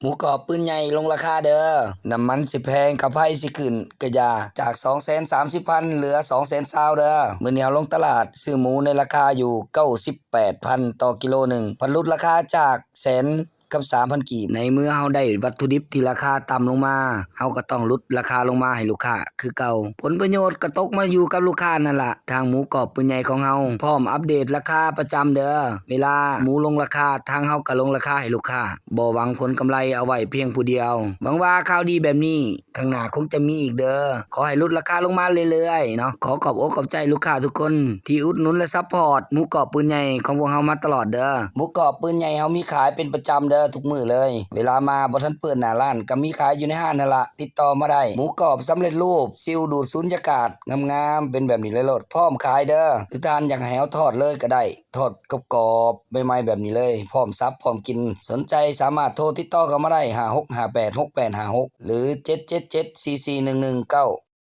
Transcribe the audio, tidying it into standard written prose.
หมูกรอบปืนใหญ่ลงราคาเด้อน้ำมันสิแพงกับไผสิขึ้นกะยาจาก 230,000 เหลือ 220,000 เด้อมื้อนี้เฮาลงตลาดซื้อหมูในราคาอยู่ 98,000 ต่อกิโลหนึ่งพันลดราคาจากแสนกับ 3,000 กีบในเมื่อเฮาได้วัตถุดิบที่ราคาต่ำลงมาเฮาก็ต้องลดราคาลงมาให้ลูกค้าคือเก่าผลประโยชน์ก็ตกมาอยู่กับลูกค้านั่นล่ะทางหมูกรอบปืนใหญ่ของเฮาพร้อมอัปเดตราคาประจำเด้อเวลาหมูลงราคาทางเฮาก็ลงราคาให้ลูกค้าบ่หวังผลกำไรเอาไว้เพียงผู้เดียวหวังว่าข่าวดีแบบนี้ข้างหน้าคงจะมีอีกเด้อขอให้ลดราคาลงมาเรื่อยๆเนาะขอขอบอกขอบใจลูกค้าทุกคนที่อุดหนุนและซัพพอร์ตหมูกรอบปืนใหญ่ของพวกเฮามาตลอดเด้อหมูกรอบปืนใหญ่เฮามีขายเป็นประจำเด้อทุกมื้อเลยเวลามาบ่ทันเปิดหน้าร้านก็มีขายอยู่ในห้างนั่นล่ะติดต่อมาได้หมูกรอบสำเร็จรูปซีลดูดสุญญากาศงามๆเป็นแบบนี้เลยโลดพร้อมขายเด้อหรือทานอยากให้เฮาทอดเลยก็ได้ทอดกรอบๆใหม่ๆแบบนี้เลยพร้อมสับพร้อมกินสนใจสามารถโทรติดต่อเข้ามาได้56586856หรือ77744119